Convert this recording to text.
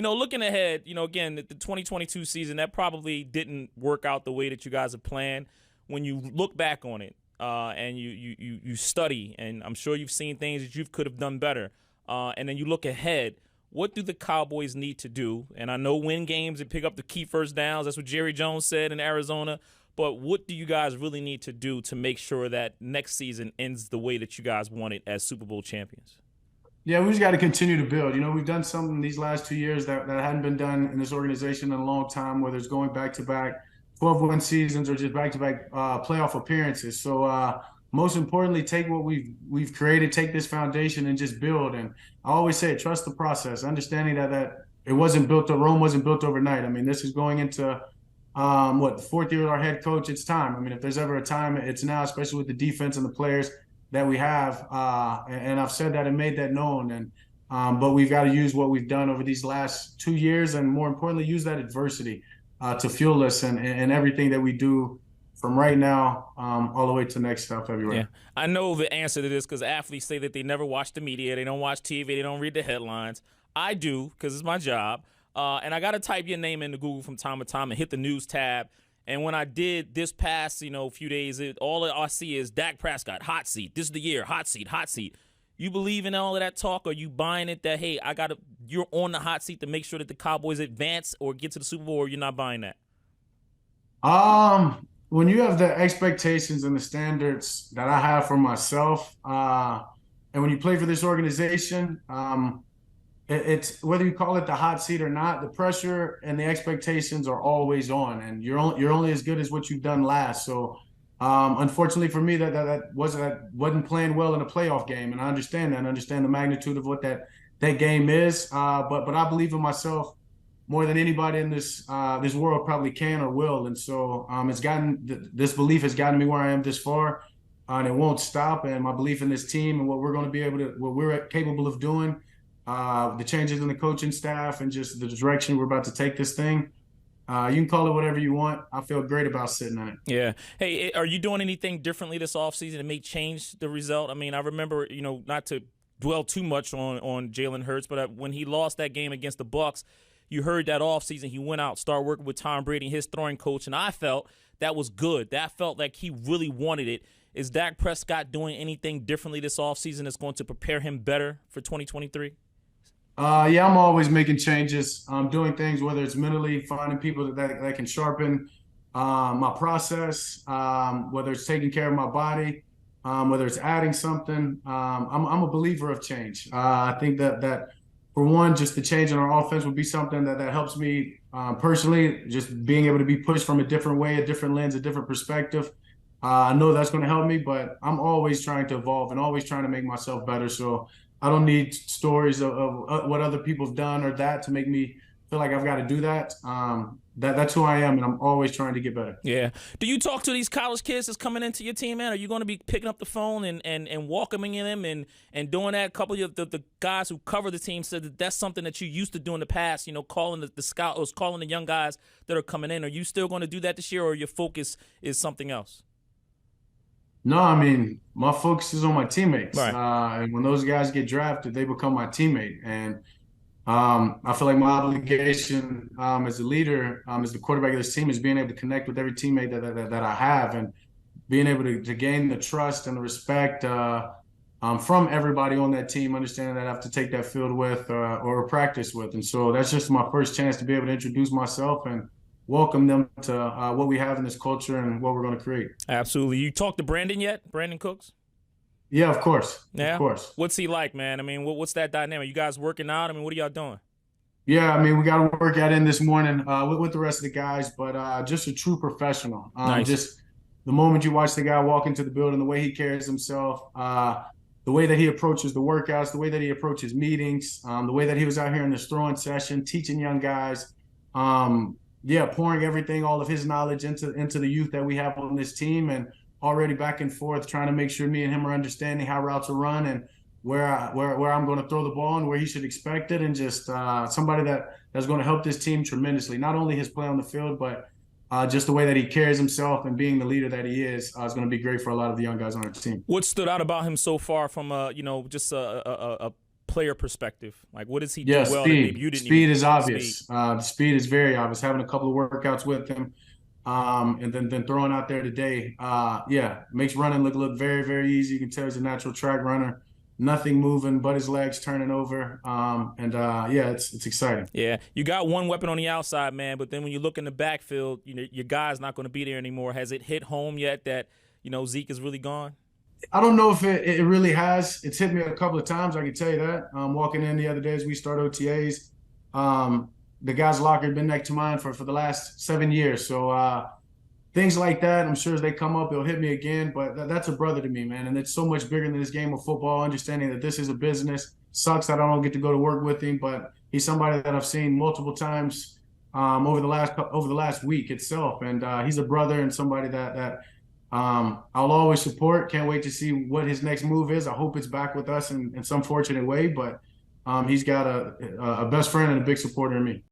Looking ahead, again, the 2022 season, that probably didn't work out the way that you guys have planned. When you look back on it and you study, and I'm sure you've seen things that you could have done better, and then you look ahead, what do the Cowboys need to do? And I know win games and pick up the key first downs. That's what Jerry Jones said in Arizona. But what do you guys really need to do to make sure that next season ends the way that you guys want it as Super Bowl champions? Yeah, we just got to continue to build. We've done something these last 2 years that hadn't been done in this organization in a long time, whether it's going back-to-back 12-win seasons or just back-to-back playoff appearances. So most importantly, take what we've created, take this foundation and just build. And I always say, trust the process, understanding that Rome wasn't built overnight. I mean, this is going into the fourth year with our head coach. It's time. I mean, if there's ever a time, it's now, especially with the defense and the players that we have, and I've said that and made that known. And but we've got to use what we've done over these last 2 years, and more importantly, use that adversity to fuel us and everything that we do from right now all the way to next February. Yeah, I know the answer to this because athletes say that they never watch the media, they don't watch TV, they don't read the headlines. I do because it's my job, and I got to type your name into Google from time to time and hit the news tab. And when I did this past, few days, all I see is Dak Prescott, hot seat. This is the year, hot seat, hot seat. You believe in all of that talk? Or are you buying it that, hey, you're on the hot seat to make sure that the Cowboys advance or get to the Super Bowl, or you're not buying that? When you have the expectations and the standards that I have for myself, and when you play for this organization, it's whether you call it the hot seat or not, the pressure and the expectations are always on, and you're only as good as what you've done last. So, unfortunately for me, that wasn't playing well in a playoff game, and I understand that. I understand the magnitude of what that game is. But I believe in myself more than anybody in this world probably can or will, and so this belief has gotten me where I am this far, and it won't stop. And my belief in this team and what we're capable of doing. The changes in the coaching staff and just the direction we're about to take this thing. You can call it whatever you want. I feel great about sitting on it. Yeah. Hey, are you doing anything differently this offseason that may change the result? I mean, I remember, not to dwell too much on Jalen Hurts, but when he lost that game against the Bucs, you heard that offseason he went out, started working with Tom Brady, his throwing coach, and I felt that was good. That felt like he really wanted it. Is Dak Prescott doing anything differently this offseason that's going to prepare him better for 2023? Yeah, I'm always making changes. I'm doing things, whether it's mentally, finding people that can sharpen my process, whether it's taking care of my body, whether it's adding something. I'm a believer of change. I think that for one, just the change in our offense would be something that helps me personally, just being able to be pushed from a different way, a different lens, a different perspective. I know that's going to help me, but I'm always trying to evolve and always trying to make myself better. So I don't need stories of what other people have done or that to make me feel like I've got to do that. That's who I am, and I'm always trying to get better. Yeah. Do you talk to these college kids that's coming into your team, man? Are you going to be picking up the phone and welcoming them and doing that? A couple of the guys who cover the team said that's something that you used to do in the past, calling the scouts, calling the young guys that are coming in. Are you still going to do that this year, or your focus is something else? No, I mean, my focus is on my teammates. Right. And when those guys get drafted, they become my teammate. And I feel like my obligation as a leader, as the quarterback of this team, is being able to connect with every teammate that I have and being able to gain the trust and the respect from everybody on that team, understanding that I have to take that field with or practice with. And so that's just my first chance to be able to introduce myself and welcome them to what we have in this culture and what we're going to create. Absolutely. You talked to Brandon yet? Brandon Cooks? Yeah, of course. Yeah? Of course. What's he like, man? I mean, what's that dynamic? You guys working out? I mean, what are y'all doing? Yeah, I mean, we got to work out in this morning with the rest of the guys, but just a true professional. Nice. Just the moment you watch the guy walk into the building, the way he carries himself, the way that he approaches the workouts, the way that he approaches meetings, the way that he was out here in this throwing session, teaching young guys, pouring everything, all of his knowledge into the youth that we have on this team, and already back and forth trying to make sure me and him are understanding how routes are run and where I'm going to throw the ball and where he should expect it, and just somebody that's going to help this team tremendously. Not only his play on the field, but just the way that he carries himself and being the leader that he is going to be great for a lot of the young guys on our team. What stood out about him so far from just a player perspective? Like, what does he do Yeah, well that maybe you didn't speed even is obvious. speed? The speed is very obvious. Having a couple of workouts with him, and then throwing out there today, yeah, makes running look very, very easy. You can tell he's a natural track runner. Nothing moving but his legs turning over. Yeah, it's exciting. Yeah, you got one weapon on the outside, man, but then when you look in the backfield, your guy's not going to be there anymore. Has it hit home yet that Zeke is really gone? I don't know if it really has. It's hit me a couple of times. I can tell you that. Walking in the other day as we start OTAs, the guy's locker had been next to mine for the last 7 years. So things like that, I'm sure as they come up, it'll hit me again. But that's a brother to me, man. And it's so much bigger than this game of football, understanding that this is a business. Sucks that I don't get to go to work with him, but he's somebody that I've seen multiple times over the last week itself. And he's a brother and somebody that I'll always support. Can't wait to see what his next move is. I hope it's back with us in some fortunate way, but he's got a best friend and a big supporter in me.